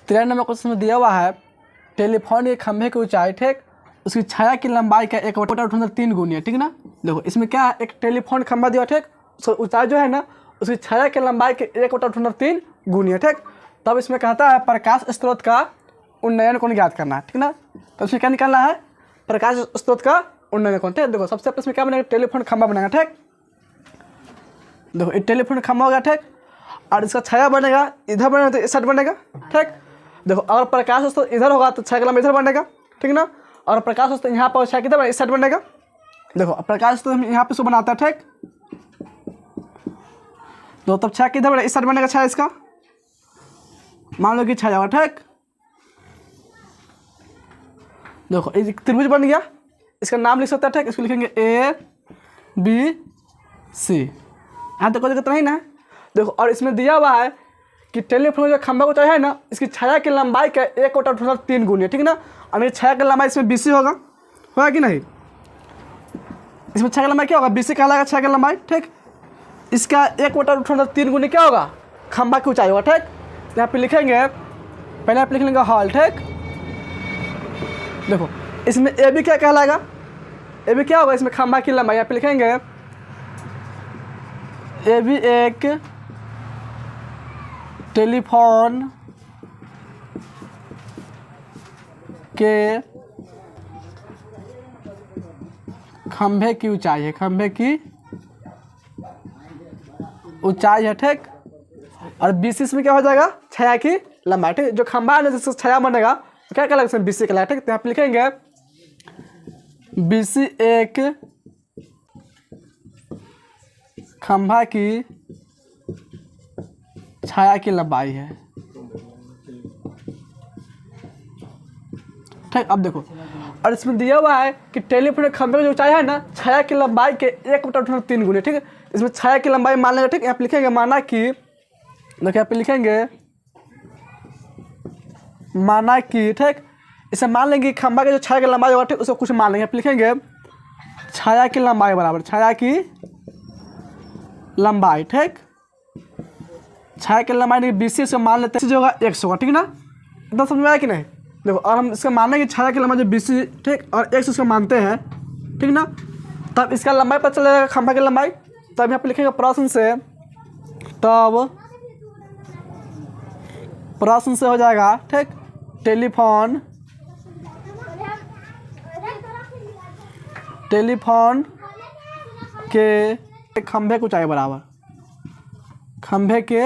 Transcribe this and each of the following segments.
13 number question में दिया हुआ है टेलीफोन के खंभे की ऊंचाई, ठीक, उसकी छाया की लंबाई का 1/3 गुनी है, ठीक ना। देखो इसमें क्या है, एक टेलीफोन खंभा दिया, ठीक, उसकी ऊंचाई जो है ना उसकी छाया की लंबाई के 1/3 गुनी है, ठीक। तब इसमें कहता है प्रकाश स्रोत का उन्नयन कोण ज्ञात करना है, ठीक ना। तो इसमें क्या निकालना है, प्रकाश स्रोत का उन्नयन कोण, ठीक। देखो सबसे पहले इसमें क्या बनेगा, टेलीफोन खंभा बनेगा, ठीक। देखो ये टेलीफोन खंभा हो गया, ठीक, और इसका छाया बनेगा इधर बनेगा तो इस साइड बनेगा, ठीक। देखो अगर प्रकाश स्रोत इधर होगा तो छाया का लंबाई इधर बनेगा, ठीक ना। और प्रकाश स्रोत यहाँ पर छाया किधर इस साइड बनेगा। देखो प्रकाश स्रोत हम यहाँ पे इसको बनाता है, ठीक। तो तब छाया किधर बनेगा, इस साइड बनेगा छाया इसका, मान लो कि छाया होगा, ठीक। देखो एक त्रिभुज बन गया, इसका नाम लिख सकते हैं, ठीक। इसको लिखेंगे ABC, यहाँ तक कोई दिक्कत नहीं ना। देखो और इसमें दिया हुआ है कि टेलीफोन जो खंभा ऊंचाई है ना इसकी छाया की लंबाई का 1/3 गुनी है, ठीक ना। और छाया की लंबाई इसमें BC होगा कि नहीं, इसमें छाया की लंबाई क्या होगा, BC कहलाएगा छाया की लंबाई, ठीक। इसका 1/3 गुनी क्या होगा, खंभा की ऊंचाई होगा, ठीक। यहाँ पे लिखेंगे, पहले आप लिख लेंगे हॉल, ठीक। देखो इसमें AB क्या कहलाएगा, AB क्या होगा, इसमें खंभा की लंबाई, यहाँ पे लिखेंगे AB एक टेलीफोन के खंभे की ऊंचाई है, खंभे की ऊंचाई है, ठीक। और BC में क्या हो जाएगा, छाया की लंबाई, ठीक। जो खंभा है ना जिससे छाया बनेगा तो क्या कहलाएगा, इसमें BC कहलाएगा, ठीक। तो यहाँ पे लिखेंगे BC एक खंभा की छाया की लंबाई है, ठीक। अब देखो और इसमें दिया हुआ है कि टेलीफोन खंभे की जो ऊंचाई है ना छाया की लंबाई के 1/3 गुनी, ठीक है। इसमें छाया की लंबाई मान लेंगे, ठीक। यहाँ पे लिखेंगे माना कि, देखो यहाँ पे लिखेंगे माना कि, ठीक। इसे मान लेंगे खंभा के जो छाया की लंबाई होगा, ठीक, उसको कुछ मान लेंगे। यहाँ पे लिखेंगे छाया की लंबाई बराबर छाया की लंबाई, ठीक। छाया की लंबाई BC से मान लेते हैं जो होगा X होगा, ठीक ना। एकदम समझ में आया कि नहीं। देखो और हम इसका मानना है कि छाया की लंबाई जो BC, ठीक, और X उसका मानते हैं, ठीक ना। तब इसका लंबाई पता चलेगा खंभा की लंबाई। तब यहाँ पे लिखेंगे प्रश्न से, तब प्रश्न से हो जाएगा, ठीक, टेलीफोन के खंभे की ऊंचाई बराबर खंभे के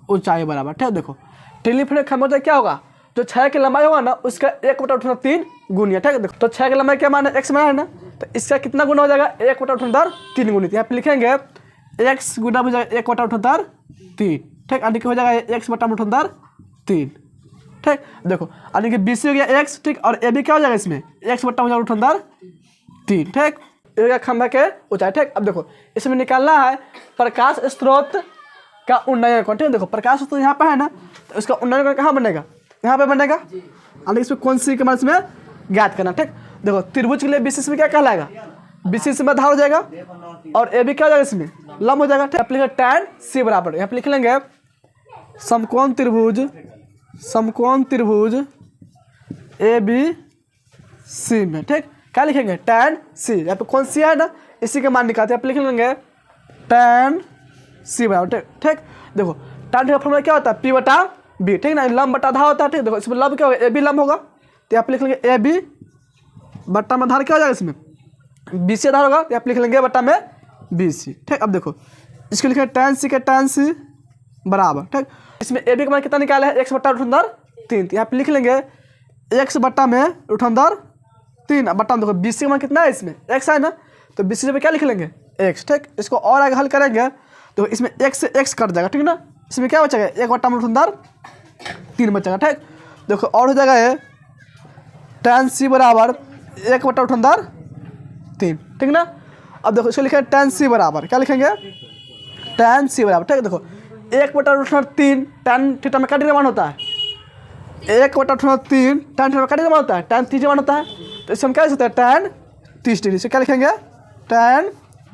ऊंचाई बराबर, ठीक। देखो टेलीफोन के खंभे क्या होगा, जो छाया की लंबाई होगा ना उसका 1/3 गुनी है, ठीक है। देखो तो छाया की लंबाई क्या माना, X माना है ना, तो इसका कितना गुना हो जाएगा, 1/3 गुनी। यहाँ पे लिखेंगे X गुना हो जाएगा 1/3, ठीक। यानी कि हो जाएगा X/3, ठीक। देखो यानी कि BC हो गया X, ठीक, और AB क्या हो जाएगा इसमें X/3, ठीक। ये हो गया खंभा के ऊंचाई, ठीक। अब देखो इसमें निकालना है प्रकाश स्रोत का उन्नयन कोण, ठीक है। देखो प्रकाश स्रोत यहाँ पे है ना तो इसका उन्नयन कोण कहाँ बनेगा, यहाँ पे बनेगा, यानी इसमें कौन सी के मदद में ज्ञात करना, ठीक। देखो त्रिभुज के लिए BC में क्या कहलाएगा, BC से आधार हो जाएगा और AB क्या हो जाएगा, इसमें लंब हो जाएगा, ठीक। लिखेंगे tan C बराबर, यहाँ पे लिख लेंगे समकोण त्रिभुज ABC में, ठीक। क्या लिखेंगे tan C, यहाँ पे कौन सी है ना इसी के मान निकालते हैं। यहाँ पे लिख लेंगे tan C बराबर, ठीक। देखो tan का फॉर्मूला क्या होता है, P/B, ठीक ना, लंब बटा आधार होता है, ठीक। देखो इसमें लंब क्या होगा, AB लंब होगा, तो यहाँ पे लिख लेंगे AB बट्टा में आधार क्या हो जाएगा, इसमें BC आधार होगा, तो यहाँ पे लिख लेंगे बट्टा में BC, ठीक। अब देखो इसको लिखेंगे tan C बराबर, ठीक। इसमें AB का मान कितना निकाला है, X/3, यहाँ पे लिख लेंगे X/3 बट्टा में, देखो BC का मान कितना है, इसमें X है ना, तो BC पे क्या लिख लेंगे X, ठीक। इसको और आगे हल करेंगे तो इसमें X से X कट जाएगा, ठीक ना। इसमें क्या बचेगा 1/3 बचेगा, ठीक। देखो और हो जाएगा ये tan C बराबर 1/3, ठीक ना। अब देखो इसको लिखेंगे tan C बराबर, क्या लिखेंगे tan C बराबर, ठीक। देखो 1/3 tan थीटा में क्या डिग्री मान होता है, 1/3 tan थीटा में क्या डिग्री मान होता है, tan 30 मान होता है। तो इसमें हम क्या लिख सकते हैं tan 30 डिग्री, से क्या लिखेंगे tan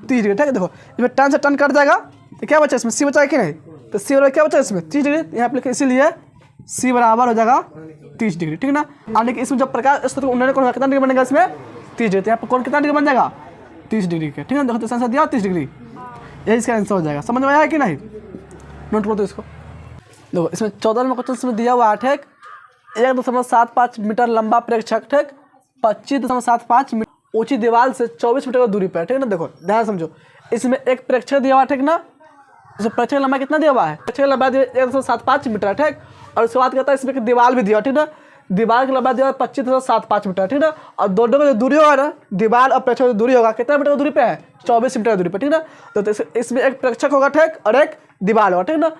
30 डिग्री, ठीक है। देखो इसमें tan से tan कट जाएगा तो क्या बचा, इसमें C बचा कि नहीं, तो सी बराबर क्या बचा इसमें 30 डिग्री, यहाँ पे लिखे इसीलिए सी बराबर हो जाएगा 30 डिग्री, ठीक है ना। यानी कि इसमें जब प्रकाश इस तरह उन्होंने कितना डिग्री बनेगा इसमें 30 डिग्री, तो यहाँ पर कौन कितना डिग्री बन जाएगा 30 डिग्री का, ठीक है। देखो तो आंसर दिया 30 डिग्री, यही इसका आंसर हो जाएगा। समझ में आया कि नहीं, नोट करो तो इसको। देखो इसमें 14 में क्वेश्चन इसमें दिया हुआ है, ठीक 1.75 मीटर लंबा प्रेक्षक, ठीक 25.75 मीटर ऊंची दीवार से 24 मीटर की दूरी पर, ठीक है ना। देखो ध्यान समझो, इसमें एक प्रेक्षक दिया हुआ है, ठीक ना। इसमें प्रेक्षक लंबा कितना दिया हुआ है, प्रेक्षक लंबा 1.75 मीटर, ठीक। और उसके बाद कहता है इसमें दीवार भी दिया, ठीक ना। दीवार की लंबाई दिया है 25.75 मीटर, ठीक ना। और दोनों का जो दूरी होगा ना, दीवार और प्रेक्षक की दूरी होगा कितना मीटर की दूरी पे है 24 मीटर की दूरी पे, ठीक ना। तो इसमें एक प्रेक्षक होगा, ठीक, और एक दीवार होगा, ठीक ना।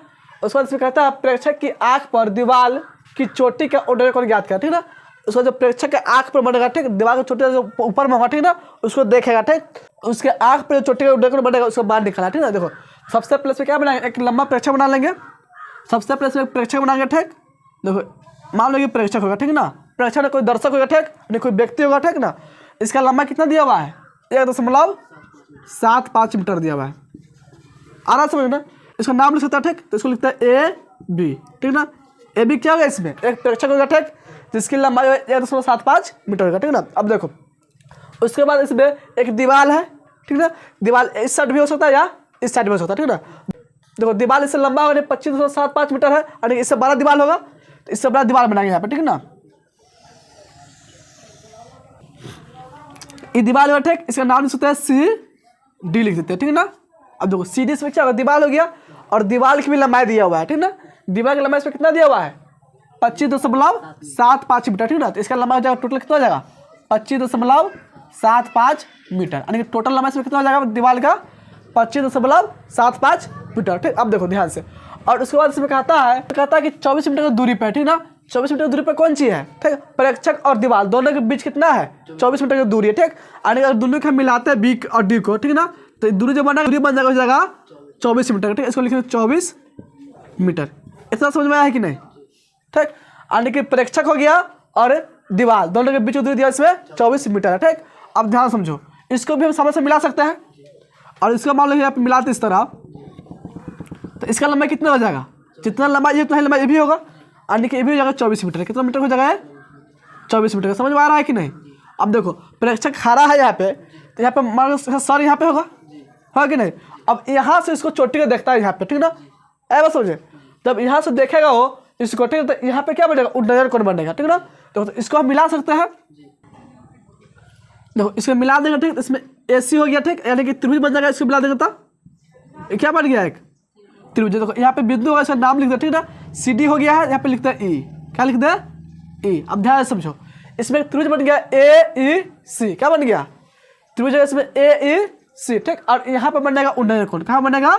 उसके बाद इसमें कहता है प्रेक्षक की आंख पर दीवार की चोटी का ऑर्डर को ज्ञात कर, ठीक ना। उसका जो प्रेक्षक के आंख पर बढ़ेगा, ठीक, दीवार की चोटी जो ऊपर में होगा, ठीक ना, उसको देखेगा, ठीक। उसके आंख पर जो चोटी का ऑर्डर बढ़ेगा उसको बाहर निकाला, ठीक ना। देखो सबसे पहले इसमें क्या बनाएंगे, एक लंबा प्रेक्षक बना लेंगे। सबसे पहले इसमें एक प्रेक्षक बनाएंगे, ठीक। देखो मान लो ये प्रेक्षक होगा, ठीक ना। प्रेक्षक में कोई दर्शक होगा, ठीक, नहीं कोई व्यक्ति होगा, ठीक ना। इसका लंबा कितना दिया हुआ है 1.75 मीटर दिया हुआ है। आ रहा समझ ना। इसका नाम लिख सकता है, ठीक, तो इसको लिखता है ए बी, ठीक ना। ए बी क्या होगा, इसमें एक प्रेक्षक होगा, ठीक, जिसकी लंबाई 1.75 मीटर होगा, ठीक ना। अब देखो उसके बाद इसमें एक दीवार है, ठीक ना। दीवार इस साइड भी हो सकता है या इस साइड भी हो सकता है, ठीक ना। देखो दीवार इससे लंबा होगा 25.75 मीटर है, और इससे बड़ा दीवार होगा तो इससे बड़ा दीवार बनाएंगे यहाँ पे, ठीक ना। ये दीवार होगा, ठीक, इसका नाम लिख सकते हैं सी डी लिख देते हैं, ठीक ना। अब देखो सी डी इसमें क्या होगा, दीवार हो गया, और दीवार की भी लंबाई दिया हुआ है, ठीक ना। दीवार की लंबाई इसमें कितना दिया हुआ है 25.75 मीटर, ठीक ना। तो इसका लंबाई हो जाएगा टोटल कितना हो जाएगा 25.75 मीटर, यानी कि टोटल लंबाई इसमें कितना हो जाएगा दीवार का 25.75 मीटर, ठीक। अब देखो ध्यान से, और उसके बाद इसमें कहता है कि 24 मीटर की दूरी पर, ठीक ना। 24 मीटर की दूरी पर कौन सी है, ठीक, प्रेक्षक और दीवार दोनों के बीच कितना है 24 मीटर की दूरी है, ठीक। यानी अगर दोनों को मिलाते हैं बी और डी को, ठीक ना, तो दूरी जो बना दूरी बन जाएगा हो जाएगा 24 मीटर, ठीक। इसको लिखेंगे 24 मीटर। इतना समझ में आया है कि नहीं, ठीक। यानी कि प्रेक्षक हो गया और दीवार दोनों के बीच की दूरी दिया इसमें 24 मीटर है, ठीक। अब ध्यान समझो, इसको भी हम समय से मिला सकते हैं, और इसका मान लो यहाँ पे मिलाते इस तरह, तो इसका लंबाई कितना हो जाएगा, जितना लंबाई ये उतना लंबाई ये भी होगा, यानी कि ये भी हो जाएगा 24 मीटर। कितना मीटर हो जाएगा 24 मीटर, समझ में आ रहा है कि नहीं। अब देखो प्रेक्षक खड़ा है यहाँ पे, तो यहाँ पे मान लो सर यहाँ पे होगा कि नहीं। अब यहाँ से इसको चोटी को देखता है यहाँ पे, ठीक ना। बस समझे, जब यहाँ से देखेगा वो इसको, ठीक, तो यहाँ पे क्या बनेगा उड्डयन कोण बनेगा, ठीक ना। तो इसको हम मिला सकते हैं, देखो इसको मिला देंगे, ठीक। इसमें ए सी हो गया, ठीक, यानी कि त्रिभुज बन जाएगा। इसको मिला देंगे तो क्या बन गया एक त्रिभुज। देखो यहाँ पे बिंदु होगा, इसका नाम लिख दे, ठीक ना। सी डी हो गया है, यहाँ पे लिखते हैं ई, क्या लिखते हैं ई। अब ध्यान से समझो, इसमें त्रिभुज बन गया ए ई सी, क्या बन गया त्रिभुज इसमें ए ई सी, ठीक। और यहाँ पे बनेगा उड्डयन कोण, कहाँ बनेगा,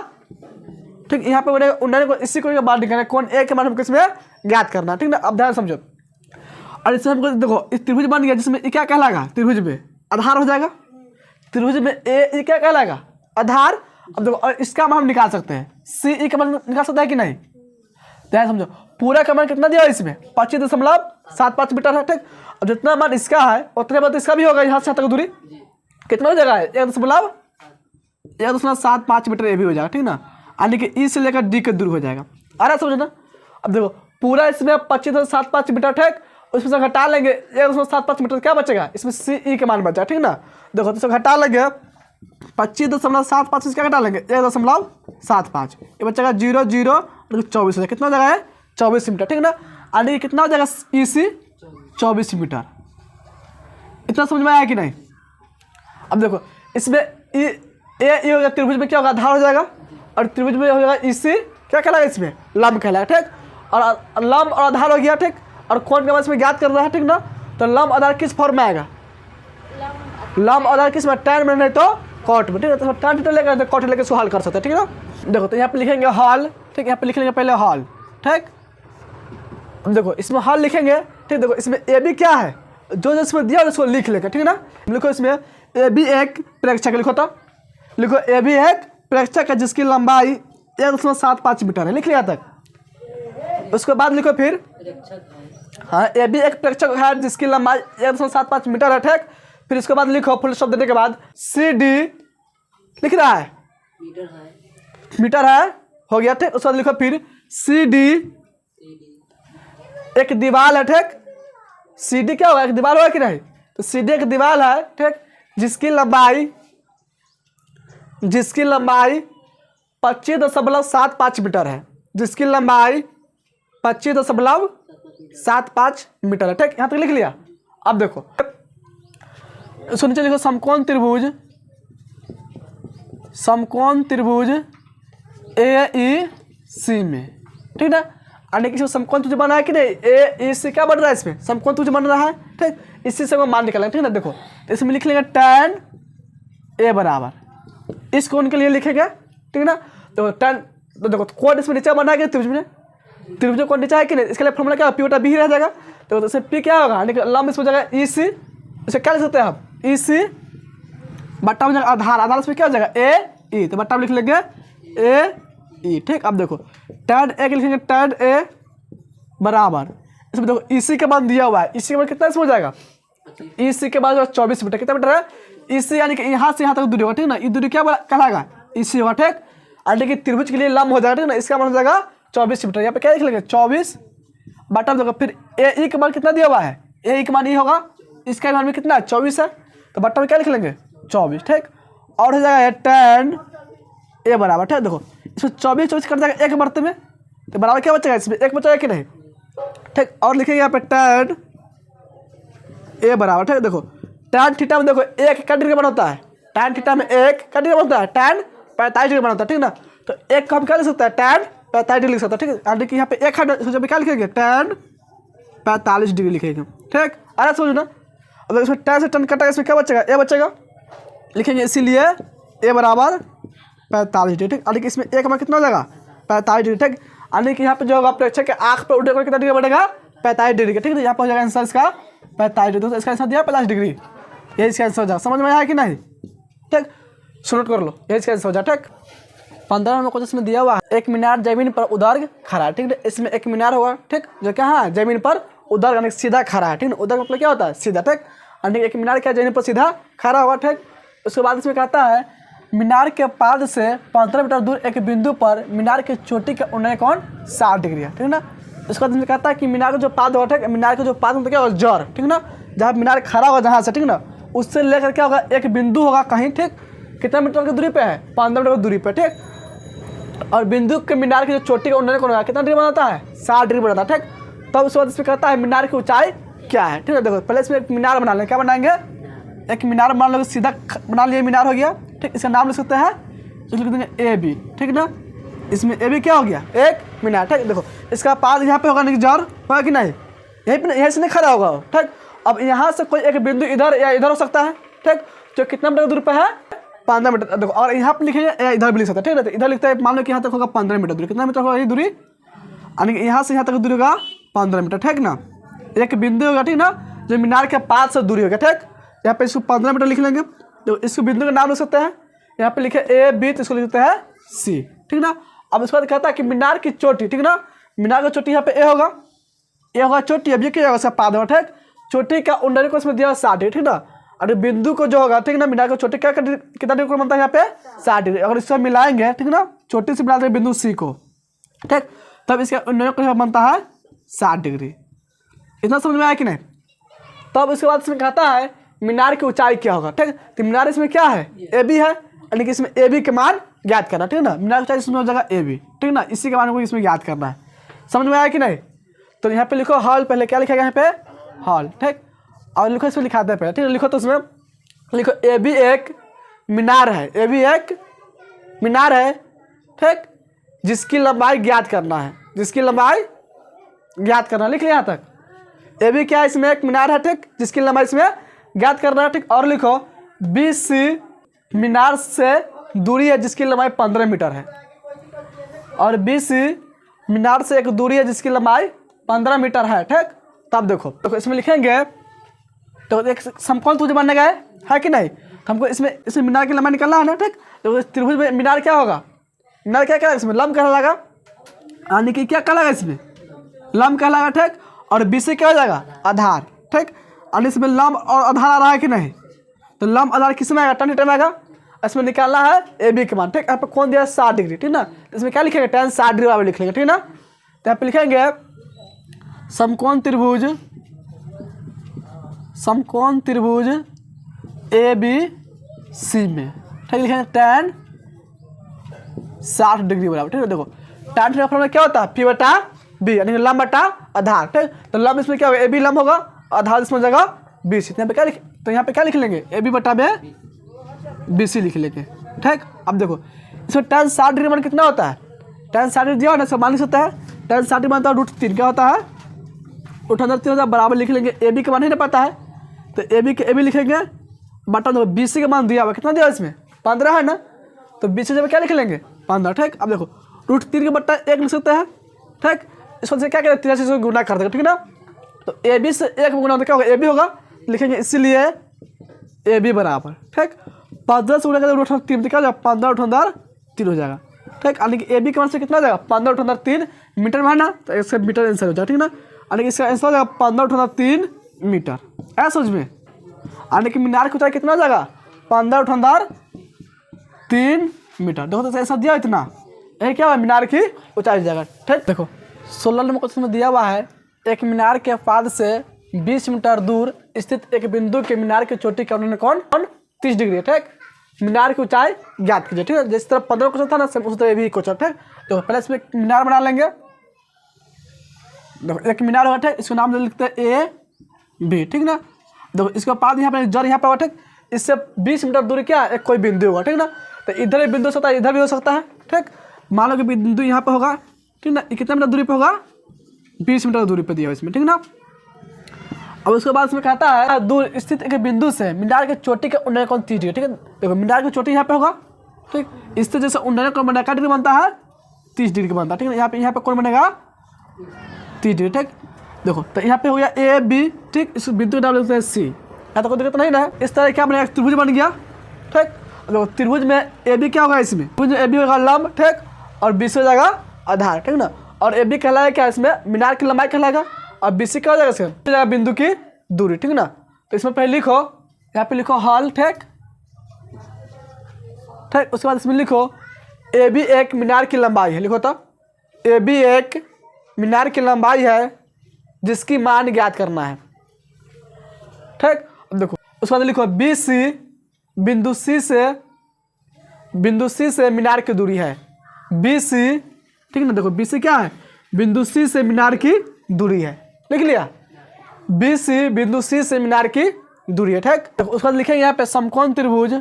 ठीक, यहाँ पे बनेगा उड्डयन कोण। इसी कोण के बाहर निकालना कौन ए के मान हमको इसमें ज्ञात करना, ठीक ना। अब ध्यान समझो, और इसमें हमको देखो इस त्रिभुज बन गया, जिसमें क्या कहलाएगा त्रिभुज में आधार हो जाएगा। त्रिभुज में ए क्या कहलाएगा आधार। अब देखो और इसका मान हम निकाल सकते हैं, सी ई का मान निकाल सकता है कि नहीं। ध्यान समझो, पूरा का मान कितना दिया है इसमें 25.75 मीटर है, ठीक। अब जितना मान इसका है उतने मान इसका भी होगा, यहाँ से तक दूरी कितना हो जाएगा 1.75 मीटर ये भी हो जाएगा, ठीक ना। यानी कि ई से लेकर डी की दूरी हो जाएगा। आ रहा समझो ना। अब देखो पूरा इसमें 25.75 मीटर, ठीक, उसमें से घटा लेंगे 1.75 मीटर, क्या बचेगा इसमें सी ई के मान बचा, ठीक ना। देखो तो घटा लेंगे 25.75 से क्या घटा लेंगे 1.75, ये बचेगा 0 0 24 हो जाएगा, कितना हो जाएगा 24 मीटर, ठीक ना। यानी कितना हो जाएगा ई सी 24 मीटर। इतना समझ में आया कि नहीं। अब देखो इसमें ई ए हो गया, त्रिभुज में क्या होगा आधार हो जाएगा, और त्रिभुज में हो जाएगा ई सी क्या कहलाएगा इसमें लंब कहलाएगा, ठीक। और लंब और आधार हो गया, ठीक। और कोण का मान इसमें ज्ञात कर रहा है, ठीक ना। तो लंब आधार किस फॉर्म में आएगा, लंब आधार किस में tan में, नहीं तो कॉट में, ठीक है। तो tan थीटा लेकर कॉट लेकर इसको हल कर सकते हैं, ठीक है ना। देखो तो यहाँ पे लिखेंगे हॉल, ठीक, यहाँ पे लिख लेंगे पहले हॉल, ठीक। देखो इसमें हॉल लिखेंगे, ठीक। देखो इसमें ए बी क्या है जो इसमें दिया उसको लिख लेंगे, ठीक है ना। लिखो इसमें ए बी एक प्रेक्षक, लिखो तो लिखो ए बी एक प्रेक्षक है जिसकी लंबाई 1.75 मीटर है, लिख लिया तक। उसके बाद लिखो फिर हाँ ए बी एक प्रेक्षक है जिसकी लंबाई 1.75 मीटर है, ठीक। फिर इसके बाद लिखो फुल स्टॉप देने के बाद सी डी लिख रहा है मीटर है हो गया, ठीक। उसके बाद लिखो फिर सी डी एक दीवार है, ठीक। सी डी क्या होगा, एक दीवार होगा कि नहीं, तो सी डी एक दीवार है, ठीक, जिसकी लंबाई 25.75 मीटर है, जिसकी लंबाई 25.75 मीटर है, ठीक। यहाँ तक लिख लिया। अब देखो इसको नीचे लिखो समकोण त्रिभुज AEC में, ठीक ना। यानी कि समकोण त्रिभुज बना है कि नहीं, AEC क्या बन रहा है, इसमें समकोण त्रिभुज बन रहा है, ठीक। इसी से मान निकालेंगे, ठीक ना। देखो तो इसमें लिख लेंगे tan A बराबर, इस कोण के लिए लिखेंगे, ठीक ना। तो tan, तो देखो कोण इसमें नीचे बना है त्रिभुज में, त्रिभुज कोण नीचे है कि नहीं, इसके लिए फॉर्मूला क्या है, P बटा B ही रह जाएगा। तो इसमें P क्या होगा, यानी कि लंब इसमें हो जाएगा EC, इसे क्या लिख सकते हैं आप, EC बट्टा हो जाएगा आधार इसमें क्या हो जाएगा AE, तो बट्टा में लिख लेंगे AE, ठीक। अब देखो tan A के लिखेंगे tan A बराबर, इसमें देखो EC के मान दिया हुआ है, EC के मान कितना इसमें हो जाएगा, EC के बाद 24 मीटर, कितना मीटर है EC, यानी कि यहाँ से यहाँ तक दूरी होगा, ठीक ना। ये दूरी क्या कहलाएगा, EC होगा, ठीक। यानी कि त्रिभुज के लिए लंब हो जाएगा, ठीक ना। इसका मान हो जाएगा 24 मीटर, यहाँ पे क्या लिख लेंगे 24 बटा देखो फिर AE के मान कितना दिया हुआ है, AE के मान ये होगा, इसका मान भी कितना है 24 है, तो बट्टा में क्या लिख लेंगे 24, ठीक। और हो जाएगा tan A बराबर, ठीक। देखो इसमें 24 कट जाएगा एक बर्ते में, तो बराबर क्या बचेगा, इसमें एक बचेगा कि नहीं, ठीक। और लिखेंगे यहाँ पे tan A बराबर, ठीक। देखो tan थीटा में देखो एक का डिग्री बनता है, tan थीटा में एक का डिग्री बनता है, tan 45 डिग्री बनता है, ठीक ना। तो एक का हम क्या लिख सकते हैं, tan 45 डिग्री लिख सकते हैं, ठीक है। यानी कि यहाँ पे एक जब क्या लिखेंगे tan 45 डिग्री लिखेंगे, ठीक। अरे समझो ना। अब इसमें tan से tan कटेगा, इसमें क्या बचेगा, A बचेगा, लिखेंगे इसीलिए A बराबर 45 डिग्री, ठीक। यानी कि इसमें एक में कितना हो जाएगा 45 डिग्री, ठीक। यानी कि यहाँ पे जो होगा प्रेक्षक के आँख पर उठे कितना डिग्री बढ़ेगा 45 डिग्री का, ठीक है। यहाँ पर हो जाएगा आंसर इसका 45 डिग्री, तो इसका आंसर दिया 50 डिग्री, यही इसका आंसर हो जाएगा। समझ में आया कि नहीं, ठीक। नोट कर लो, यही इसका आंसर हो जाए, ठीक। 15 नंबर क्वेश्चन में दिया हुआ है एक मीनार जमीन पर उदर्ग खड़ा है, ठीक है। इसमें एक मीनार होगा, ठीक, जो क्या है जमीन पर उदर्ग यानी सीधा खड़ा है, ठीक है। उदर्ग मतलब क्या होता है, सीधा, ठीक। यानी एक मीनार क्या जमीन पर सीधा खड़ा होगा, ठीक। उसके बाद इसमें कहता है मीनार के पाद से 15 मीटर दूर एक बिंदु पर मीनार की चोटी का उन्नयन कोण 60 डिग्री है, ठीक है ना। उसके बाद इसमें कहता है कि मीनार का जो पाद होगा, ठीक, मीनार का जो पाद मतलब क्या होगा जड़, ठीक ना, जहाँ मीनार खड़ा होगा जहाँ से, ठीक ना, उससे लेकर क्या होगा एक बिंदु होगा कहीं, ठीक, कितना मीटर की दूरी पे है 15 मीटर की दूरी पे, ठीक। और बिंदु के मीनार की जो चोटी का उन्नयन कोण होगा कितना डिग्री बनाता है 60 डिग्री बनाता है, ठीक। तब उसके बाद इसमें कहता है मीनार की ऊंचाई क्या है, ठीक है। देखो पहले इसमें एक मीनार बना लेंगे, क्या बनाएंगे, एक मीनार बना लो, सीधा बना लिया मीनार हो गया, ठीक। इसका नाम लिख सकते हैं, तो लिख देंगे AB, ठीक ना। इसमें AB क्या हो गया एक मीनार, ठीक। देखो इसका पाद यहाँ पे होगा, नहीं जड़ होगा कि नहीं, यहीं से नहीं खड़ा होगा, ठीक। अब यहाँ से कोई एक बिंदु इधर या इधर हो सकता है, ठीक, जो कितना मीटर दूर पे है 15 मीटर। देखो और यहाँ पे लिखेंगे या इधर भी लिख सकते हैं, ठीक है। तो इधर लिखते हैं, मान लो कि यहाँ तक होगा 15 मीटर दूरी, कितना मीटर होगा ये दूरी, यानी कि यहाँ से यहाँ तक दूरी होगा 15 मीटर, ठीक ना। एक बिंदु होगा, ठीक ना, जो मीनार के पाद से दूरी होगा, ठीक। यहाँ पे इसको 15 मीटर लिख लेंगे, तो इसको बिंदु का नाम लिख सकते हैं, यहाँ पे लिखे AB, तो इसको लिखते हैं C, ठीक ना। अब इसके बाद कहता है कि मीनार की चोटी, ठीक ना, मीनार का चोटी यहाँ पे A होगा, A होगा चोटी, अब ये क्या होगा उसका पाद होगा, ठीक। चोटी का उन्नयन को इसमें दिया 60 डिग्री, ठीक ना। और बिंदु को जो होगा, ठीक ना, मीनार का चोटी क्या कितना डिग्री बनता है यहाँ पे 60 डिग्री। अगर इससे मिलाएंगे, ठीक ना, चोटी से मिला देंगे बिंदु C को, ठीक, तब इसका उन्नयन को बनता है 60 डिग्री। इतना समझ में आया कि नहीं। तब उसके बाद इसमें कहता है मीनार की ऊंचाई क्या होगा, ठीक। तो मीनार इसमें क्या है AB है, यानी कि इसमें AB के मान ज्ञात करना, ठीक है ना। मीनार की ऊंचाई इसमें हो जाएगा AB, ठीक ना, इसी के मान को इसमें ज्ञात करना है। समझ में आया कि नहीं। तो यहाँ पे लिखो हॉल, पहले क्या लिखेगा यहाँ पे हॉल, ठीक। और लिखो इसमें लिखाते हैं पहले, ठीक है। लिखो तो इसमें लिखो AB एक मीनार है, AB एक मीनार है, ठीक, जिसकी लंबाई ज्ञात करना है, जिसकी लंबाई ज्ञात करना, लिख लिया यहाँ तक। AB क्या है, इसमें एक मीनार है, ठीक, जिसकी लंबाई इसमें ज्ञात करना है, ठीक। और लिखो BC मीनार से दूरी है जिसकी लंबाई 15 मीटर है, और BC मीनार से एक दूरी है जिसकी लंबाई 15 मीटर है, ठीक। तब देखो इसमें लिखेंगे, तो एक समकोण त्रिभुज बनने गए है कि नहीं, तो हमको इसमें मीनार की लंबाई निकालना है ना, ठीक। तो त्रिभुज में मीनार क्या होगा, मीनार क्या कहलाएगा, इसमें लंब कहलाएगा, यानी कि क्या कहलाएगा, इसमें लंब कहलाएगा, ठीक। और BC क्या हो जाएगा आधार, ठीक। और इसमें लंब और आधार आ रहा है कि नहीं, तो लंब आधार किस में आएगा tan थीटा में आएगा, इसमें निकालना है ए बी के मान, ठीक। यहाँ पे कौन दिया है 60 डिग्री, ठीक ना। इसमें क्या लिखेंगे tan 60 डिग्री बराबर लिख लेंगे, ठीक ना। तो यहाँ पे लिखेंगे समकोण त्रिभुज ए बी सी में, ठीक। लिखेंगे tan 60 डिग्री बराबर, ठीक है। देखो tan थीटा का फॉर्मूला क्या होता है P बटा B, यानी लंब बटा आधार, ठीक। तो लंब इसमें क्या होगा ए बी लंब होगा, आधार इसमें जगह बी सी। तो यहाँ पे क्या लिख लेंगे ए बी बटा में बी सी लिख लेंगे, ठीक। अब देखो इसमें tan 60 डिग्री मान कितना होता है, tan 60 डिग्री दिया ना, इसका मान लिख सकता है tan 60 मान होता है √3, क्या होता है √3 बराबर लिख लेंगे। ए बी का मान ही नहीं पता है तो ए बी के ए बी लिखेंगे बटा देखो बी सी का मान दिया हुआ कितना दिया इसमें 15 है ना, तो बी सी जब क्या लिख लेंगे 15, ठीक। अब देखो √3 के बट्टा 1 लिख सकते हैं, ठीक। इसको से क्या करें 83 से गुना कर देगा, ठीक ना। तो ए बी से 1 गुना होता क्या होगा ए बी होगा, लिखेंगे इसीलिए ए बी बराबर, ठीक। 15 से गुना करें √3 तो क्या हो जाएगा 15/3 हो जाएगा, ठीक। यानी कि ए बी के मान से कितना हो जाएगा 15/3 मीटर में है ना, तो इसका मीटर आंसर हो जाएगा, ठीक ना। यानी कि इसका आंसर हो जाएगा 15/3 मीटर, ऐसा समझ में। यानी कि मीनार की ऊंचाई कितना हो जाएगा 15/3 मीटर। देखो तो ऐसा दिया इतना, यही क्या है मीनार की ऊंचाई हो जाएगा, ठीक। देखो 16 नंबर क्वेश्चन में दिया हुआ है एक मीनार के पाद से 20 मीटर दूर स्थित एक बिंदु के मीनार की चोटी का उन्नयन कोण 30 डिग्री है, ठीक। मीनार की ऊंचाई ज्ञात कीजिए, ठीक है। जिस तरह 15 क्वेश्चन था ना उस तरह भी क्वेश्चन, ठीक। तो पहले इसमें मीनार बना लेंगे, देखो एक मीनार होगा, ठीक। इसका नाम लिखते हैं ए बी, ठीक ना। देखो इसके बाद यहाँ पे जड़ यहाँ पे होगा, ठीक। इससे 20 मीटर दूरी क्या एक कोई बिंदु होगा, ठीक ना। तो इधर एक बिंदु हो सकता है, इधर भी हो सकता है, ठीक। मान लो कि बिंदु यहाँ पे होगा, ठीक ना। कितना मीटर दूरी पे होगा 20 मीटर दूरी पे दिया है इसमें, ठीक ना। अब उसके बाद इसमें कहता है दूर स्थित एक बिंदु से मीनार की चोटी का उन्नयन कोण 30 डिग्री, ठीक है। देखो मीनार की चोटी यहाँ पे होगा, ठीक। इससे जैसे उन्नयन कोण बनेगा क्या डिग्री बनता है 30 डिग्री बनता है, ठीक है। यहाँ पे कौन बनेगा 30 डिग्री, ठीक। देखो तो यहाँ पे हो गया ए बी, ठीक। इस बिंदु का नाम लिखते हैं सी, यहाँ तो कोई दिक्कत नहीं है। इस तरह क्या बनेगा त्रिभुज बन गया, ठीक। देखो त्रिभुज में ए बी क्या होगा इसमें त्रिभुज में ए बी होगा लंब, ठीक। और बी सी हो जाएगा आधार, ठीक ना। और ए बी कहलाएगा क्या इसमें मीनार की लंबाई कहलाएगा, और बी सी क्या हो जाएगा इसमें बिंदु की दूरी, ठीक ना। तो इसमें पहले लिखो यहाँ पे लिखो हॉल, ठीक। उसके बाद इसमें लिखो ए बी एक मीनार की लंबाई है, लिखो तो ए बी एक मीनार की लंबाई है जिसकी मान ज्ञात करना है, ठीक। अब देखो उसके बाद लिखो बी सी बिंदु सी से मीनार की दूरी है बी सी, ठीक ना। देखो बी सी क्या है बिंदु सी से मीनार की दूरी है, लिख लिया बी सी बिंदु सी से मीनार की दूरी है, ठीक। देखो उसके बाद लिखेंगे यहाँ पे समकोण त्रिभुज,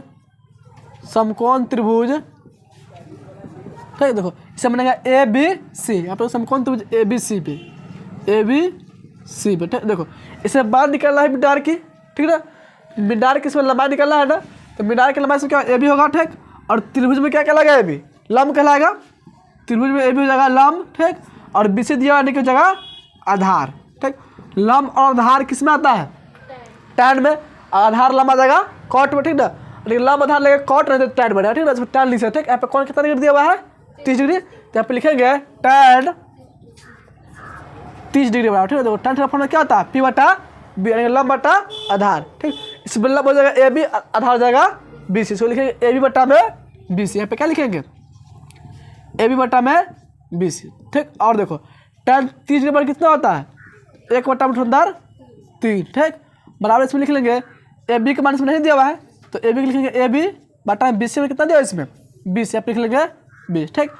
ठीक। देखो इसे बनेगा ए बी सी, यहाँ पे समकोण त्रिभुज ए बी सी पे ठीक। देखो इसे बाहर निकालना है मीनार की, ठीक ना। मीनार की इसमें लंबाई निकालना है ना, तो मीनार की लंबाई से क्या ए बी होगा, ठीक। और त्रिभुज में क्या कहलाएगा ए बी लंब कहलाएगा, त्रिभुज में ए बी हो जाएगा लंब, ठीक। और बी सी दिया यानी कि जगह आधार, ठीक। लंब और आधार किस में आता है टैन में, आधार लंब आ जाएगा कॉट में, ठीक ना। लेकिन लंब आधार लगेगा कॉट नहीं तो टैन बनेगा, ठीक ना। इसमें टैन लिख सकते हैं। यहाँ पे कौन कितना डिग्री दिया हुआ है 30 डिग्री, तो यहाँ पे लिखेंगे टैन 30 डिग्री बराबर, ठीक है। देखो टैन का फॉर्मूला क्या होता है P बटा B, यानी लंब बटा आधार, ठीक। इस लंब हो जाएगा ए बी, आधार हो जाएगा बी सी, इसको लिखेंगे ए बी बटा में बी सी। यहाँ पे क्या लिखेंगे ए बी बटा में बी सी, ठीक। और देखो टैन 30 डिग्री पर कितना होता है 1/3, ठीक। बराबर इसमें लिख लेंगे ए बी के मान इसमें नहीं दिया हुआ है, तो ए बी लिखेंगे ए बी बटा बी सी में कितना दिया है इसमें 20, आप लिख लेंगे 20, ठीक।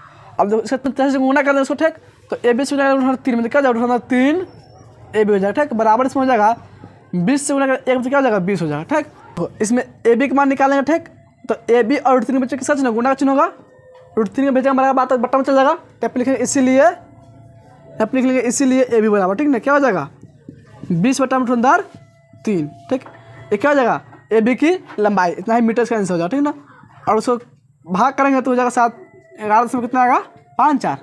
अब देखो इससे गुना कर देंगे इसको, ठीक। तो ए बी से हो जाएगा 3 में क्या जाएगा 3 ए बी हो जाएगा, ठीक। बराबर इसमें हो जाएगा 20 से गुना कर 1 में क्या हो जाएगा 20 हो जाएगा, ठीक। तो इसमें ए बी का मान निकालेंगे, ठीक। तो ए बी और √3 के बच्चे किसका चिन्ह गुना का चिन्ह होगा, √3 के भेजेंगे हमारा बात बट्टा में चल जाएगा, तो आप लिखेंगे इसीलिए ए बी बराबर, ठीक ना। क्या हो जाएगा 20/3, ठीक। ये क्या हो जाएगा ए बी की लंबाई इतना ही मीटर का आंसर हो जाएगा, ठीक ना। और उसको भाग करेंगे तो हो जाएगा 7 11 में कितना आएगा 5 4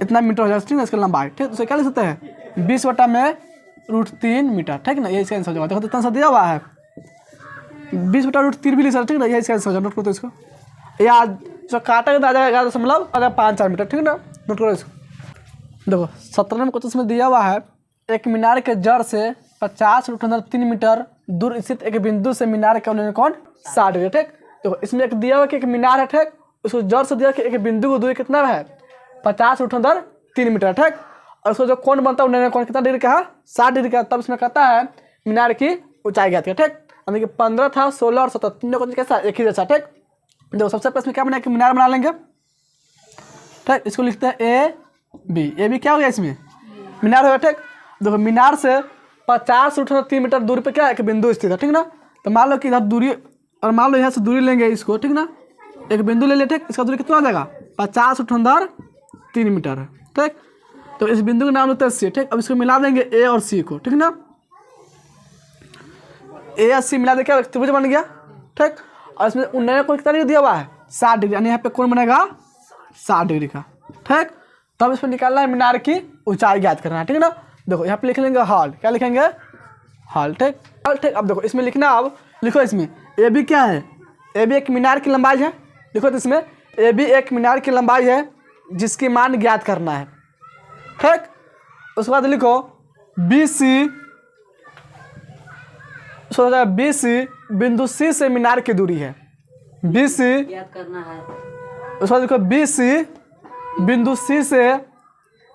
इतना मीटर हो जाएगा, ठीक ना इसकी लंबाई, ठीक। उसे क्या लिख सकते हैं 20/3 मीटर, ठीक ना। ये इसका आंसर हो जाएगा। देखो तो इतना सा दिया हुआ है 20/3 भी लिख सकते, ठीक ना। ये इसका आंसर हो जाएगा, नोट करो इसको। याद इसको काटेंगे तो आ जाएगा 11.5 मीटर, ठीक ना। नोट करो इसको। देखो 17 नंबर क्वेश्चन में दिया हुआ है एक मीनार के जड़ से 50 √3 मीटर दूर स्थित एक बिंदु से मीनार का उन्नयन कोण 60 डिग्री, ठीक। देखो इसमें एक दिया हुआ कि एक मीनार है, ठीक, उसको जड़ से दिया कि एक बिंदु की दूरी कितना है 50/3 मीटर, ठीक, और उसको जो कोण बनता है उन्होंने कोण कितना डिग्री कहा 60 डिग्री का, तब इसमें कहता है मीनार की ऊंचाई ज्ञात किया, ठीक। यानी कि 15 था, 16 और 17 तीनों को कैसा एक ही जैसा, ठीक। देखो सबसे पहले इसमें क्या बनाया कि मीनार बना लेंगे, ठीक, इसको लिखते हैं ए बी क्या हो गया इसमें मीनार होगा, ठीक। देखो मीनार से 50/3 मीटर दूरी पे क्या एक बिंदु स्थित है, ठीक ना। तो मान लो कि इधर दूरी, और मान लो यहाँ से दूरी लेंगे इसको, ठीक ना, एक बिंदु ले लेते, इसका दूरी कितना हो जाएगा 50/3 मीटर है, ठीक। तो इस बिंदु का नाम लेते हैं सी, ठीक। अब इसको मिला देंगे ए और सी को, ठीक ना, ए और सी मिला दे क्या त्रिभुज बन गया, ठीक। और इसमें उन्नयन कोण कितना डिग्री दिया हुआ है 60 डिग्री, यानी यहाँ पे कोण बनेगा 60 डिग्री का, ठीक। तब इसमें निकालना है मीनार की ऊंचाई ज्ञात करना है, ठीक ना। देखो यहाँ पे लिख लेंगे हॉल, क्या लिखेंगे हॉल, ठीक हॉल, ठीक। अब देखो इसमें लिखना, अब लिखो इसमें ए बी क्या है, ए बी एक मीनार की लंबाई है, देखो तो इसमें ए बी एक मीनार की लंबाई है जिसकी मान ज्ञात करना है, ठीक। उसके बाद लिखो बी सी, बी सी बिंदु सी से मीनार की दूरी है, बी सी ज्ञात करना है। उसके बाद लिखो बी सी बिंदु सी से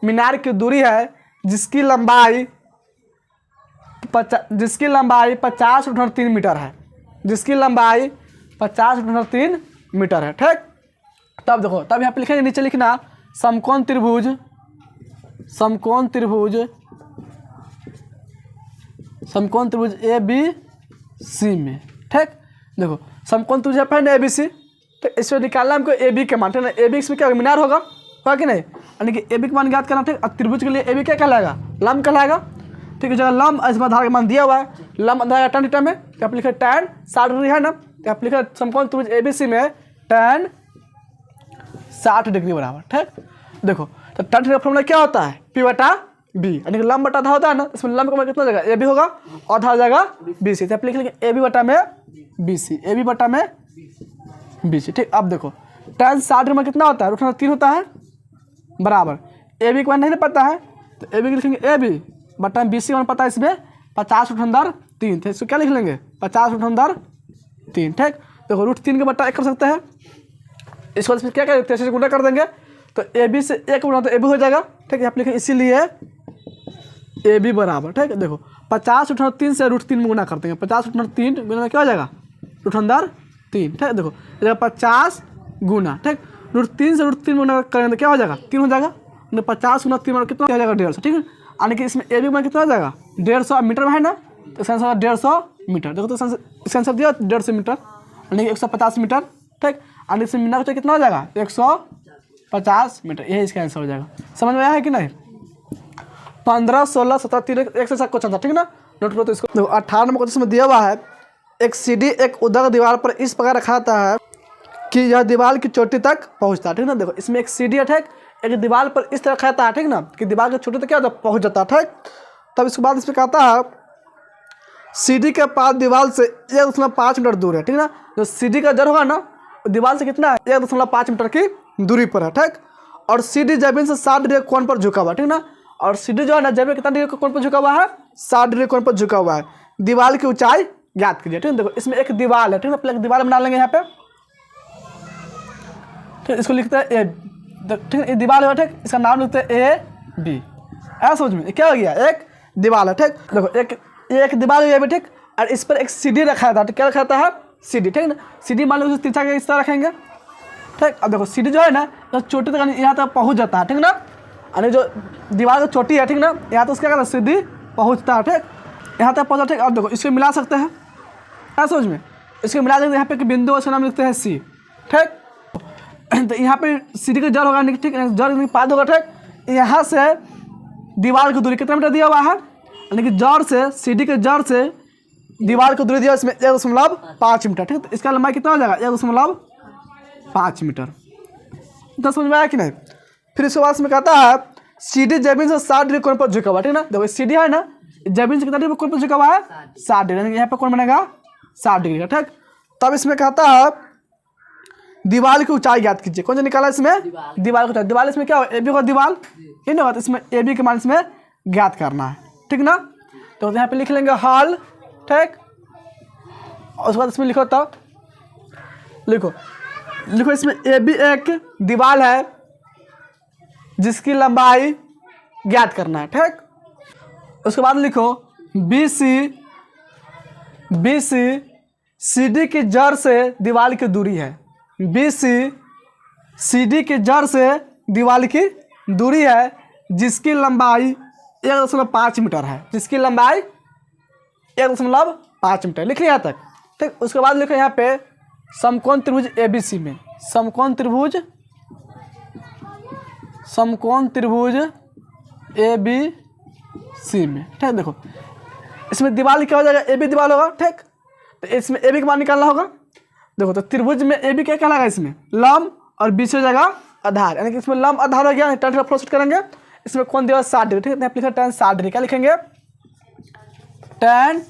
मीनार की दूरी है जिसकी लंबाई 50/3 मीटर है, जिसकी लंबाई 50/3 मीटर है, ठीक। तब देखो, तब यहाँ पे लिखेंगे, नीचे लिखना समकोण त्रिभुज ए बी सी में, ठीक। देखो समकोण त्रिभुज है ना ए बी सी, तो इसमें निकालना हमको ए बी के मान, ठीक ना। ए बी इसमें क्या मीनार होगा कि नहीं, यानी कि ए बी का मान ज्ञात करना, ठीक। और त्रिभुज के लिए ए बी क्या कहलाएगा लंब कहलाएगा, ठीक है। जगह लंब इसमें आधार का मान दिया हुआ है, लंब आधार tan थीटा में, तो आप लिखे tan 60 डिग्री है ना, तो आप लिखे समकोण त्रिभुज ए बी सी में tan 60 डिग्री बराबर, ठीक। देखो तो tan थीटा का फॉर्मूला क्या होता है P/B, यानी कि लंब बटा आधा होता है ना, इसमें लंब का मान कितना जगह ए बी होगा और आधा जगह बी सी, तो आप लिख लेंगे ए बी बटा में बी सी, ठीक। अब देखो tan 60 में कितना होता है √3 होता है बराबर, ए बी का मान नहीं पता है तो ए बी लिखेंगे ए बी बटा बी सी मान पता है इसमें 50/3, तो इसको क्या लिख लेंगे 50/3, ठीक। देखो √3 के बटा 1 कर सकते हैं, इसको इसमें क्या करेंगे 3 से गुणा कर देंगे, तो ए बी से 1 गुणा तो ए बी हो जाएगा, ठीक है। आप लिखें इसीलिए ए बी बराबर, ठीक है। देखो 50/3 से √3 में गुणा कर देंगे, 50/3 गुना क्या हो जाएगा √3, ठीक। देखो 50 गुना, ठीक, √3 से √3 गुना करेंगे तो क्या हो जाएगा 3 हो जाएगा, 50 गुना 3 कितना हो जाएगा 150, ठीक है। यानी कि इसमें ए बी में कितना हो जाएगा 150 मीटर में है ना, तो इसका आंसर 150 मीटर। देखो तो इसका आंसर दिया 150 मीटर, यानी कि 150 मीटर, ठीक। यानी इसमें मीनार तो कितना हो जाएगा 150 मीटर, यही इसका आंसर हो जाएगा। समझ में आया है कि नहीं। 15, 16, 17 3 एक से क्वेश्चन था, ठीक ना। नोट करो तो इसको। देखो 18 नंबर क्वेश्चन में दिया हुआ है एक सीढ़ी एक उदक दीवार पर इस प्रकार रखा जाता है कि यह दीवार की चोटी तक पहुंचता है, ठीक ना। देखो इसमें एक सीढ़ी है, ठीक, एक दीवार पर इस तरह रखा जाता है, ठीक ना, कि दीवार की चोटी तक क्या होता है पहुँच जाता है, ठीक। तब इसके बाद इसमें कहता है सीढ़ी के पास दीवार से 1.5 मीटर दूर है, ठीक ना। जो सीढ़ी का जड़ होगा ना दीवार से कितना है 1.5 मीटर की दूरी पर है, ठीक। और सीढ़ी जमीन से 60 डिग्री कोण पर झुका हुआ है, ठीक ना। और सीढ़ी जो है ना जमीन कितना डिग्री कोण पर झुका हुआ है 60 डिग्री कोण पर झुका हुआ है। दीवार की ऊंचाई ज्ञात कीजिए, ठीक है। देखो इसमें एक दीवार है, ठीक है, पहले एक दीवार बना लेंगे यहाँ पे, ठीक। इसको लिखते हैं ए, ठीक है, ये दीवार है, ठीक, इसका नाम लिखते हैं ए बी। ऐसा समझ में क्या हो गया एक दीवार है, ठीक। देखो एक दीवार है, ठीक, और इस पर एक सीढ़ी रखा था, तो क्या रखा है सीढ़ी, ठीक ना। सीढ़ी मान लो तिरछा के इस तरह रखेंगे, ठीक। अब देखो सीढ़ी जो है ना तो चोटी तक यहाँ तक पहुँच जाता है, ठीक ना। यानी जो दीवार की चोटी है, ठीक ना, यहाँ तो उसका क्या सीढ़ी पहुँचता है, ठीक, यहाँ तक पहुँचा, ठीक। अब देखो इसको मिला सकते हैं, क्या समझ में, इसको मिला देंगे यहाँ पे बिंदु उसका नाम लिखते हैं सी, ठीक। तो यहाँ पे सीढ़ी का जड़ होगा, ठीक, जड़ पाद होगा, ठीक। यहाँ से दीवार की दूरी कितना मीटर दिया हुआ है, यानी कि जड़ से सीढ़ी के जड़ से दीवार की दूरी दिया इसमें 1.5 मीटर, ठीक। तो इसका लंबाई कितना हो जाएगा 1.5 मीटर। तो समझ में आया कि नहीं। फिर इसके बाद इसमें कहता है सीढ़ी जमीन से 60 डिग्री कोण पर झुका हुआ, ठीक ना। देखो सीढ़ी है ना जमीन से कितना डिग्री कोण पर झुका हुआ है 60 डिग्री, यानी कि यहाँ पे कोण बनेगा 60 डिग्री का, ठीक। तब इसमें कहता है दीवार की ऊंचाई ज्ञात कीजिए। कौन सा निकाला इसमें दीवार की ऊंचाई। दीवार इसमें क्या हो ए बी का दीवार, ये नहीं होगा, तो इसमें ए बी के मान इसमें ज्ञात करना है, ठीक ना। तो यहाँ पे लिख लेंगे हॉल, ठीक। और उसके बाद इसमें लिखो तो लिखो लिखो इसमें ए बी एक दीवार है जिसकी लंबाई ज्ञात करना है, ठीक। उसके बाद लिखो बी सी सी डी की जड़ से दीवार की दूरी है। बी सी डी की जड़ से दीवार की दूरी है जिसकी लंबाई 1.5 मीटर है, जिसकी लंबाई 1.5 मीटर। लिख लिया यहाँ तक, ठीक। उसके बाद लिखो यहाँ पे समकोण त्रिभुज ABC में, समकोण त्रिभुज ABC में, ठीक। देखो इसमें दीवार क्या हो जाएगा, AB दीवार होगा, ठीक। तो इसमें AB का मान निकालना होगा। देखो तो त्रिभुज में AB क्या कहलाएगा, इसमें लंब और BC हो जाएगा आधार, यानी कि इसमें लंब आधार हो गया। tan थीटा करेंगे, इसमें कोण दिया 60 डिग्री, ठीक है। यहाँ लिखा tan 60 डिग्री, क्या लिखेंगे tan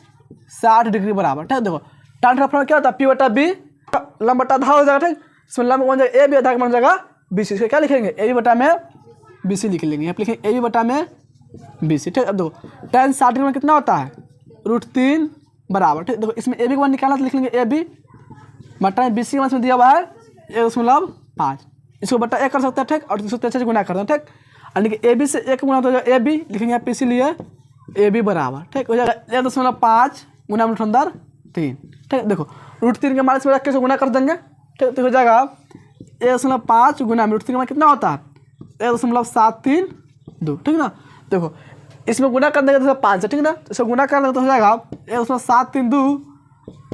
60 डिग्री बराबर, ठीक। देखो tan थीटा क्या होता है P/B, लंब बटा आधार हो जाएगा, ठीक। इसमें लंब कौन जाएगा AB, आधार कौन जाएगा BC, इसको क्या लिखेंगे AB बटा में BC लिख लेंगे। यहाँ लिखेंगे AB बटा में BC, ठीक। अब देखो tan 60 डिग्री में कितना होता है √3 बराबर, ठीक। देखो इसमें AB का मान निकालना तो लिख लेंगे AB बटा में BC का मान इसमें दिया हुआ है 1.5, इसको बटा 1 कर सकते हैं, ठीक। और 363 से गुना करते हैं, ठीक। यानी कि AB से 1 गुना तो AB लिखेंगे यहाँ PC लिए AB बराबर, ठीक हो जाएगा 1.5 गुना √3, ठीक। देखो √3 के मान इसमें रख के गुना कर देंगे, ठीक। तो हो जाएगा 1.5 गुना √3 का मान कितना होता है 1.732, ठीक ना। देखो इसमें गुना कर देंगे तो 5 है, ठीक ना। तो इसको गुना कर देंगे तो हो जाएगा 1.732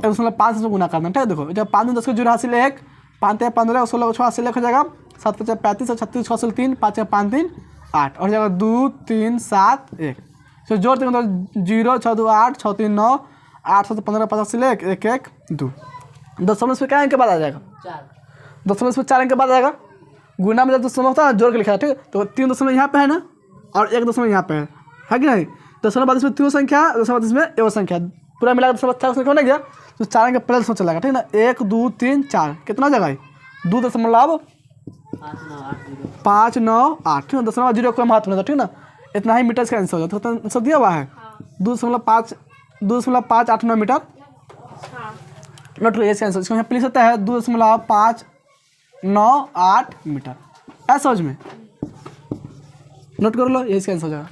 1.5 से गुना करना, ठीक है। देखो जब 5 10 जीरो हासिल 1 5 15 16 6 हासिल 1 हो जाएगा 7 5 35 36 6 3 5 5 3 8 और जाएगा 2 3 7 1। तो जोड़ देंगे तो 0 6 2 8 6 3 9 8 7 15 5 हासिल 1 1 1 2। दशमलव इसमें क्या अंक के बाद आ जाएगा 4, दशमलव इसमें 4 अंक के बाद आएगा। गुना में जब दशमलव होता है जोड़ के लिखा है, ठीक है। तो 3 दशमलव यहाँ पे है ना और 1 दशमलव यहाँ पे है कि नहीं। दशमलव बाद इसमें 3 संख्या, दशमलव इसमें 1 संख्या, पूरा मिला दशमलव 4 संख्या होने गया तो 4 अंक पहले दशमलव चलेगा, ठीक ना। 1 2 3 4 कितना जगह 2.598, ठीक है। दशमलव जीरो कोई महत्व नहीं था, ठीक ना। इतना ही मीटर का आंसर हो जाता है, तो आंसर दिया हुआ है 2.589 मीटर। नोट लो इसका आंसर, इसको यहाँ पे लिख सकता है 2.598 मीटर, ऐसा समझ में नोट कर लो, ये इसका आंसर हो जाएगा।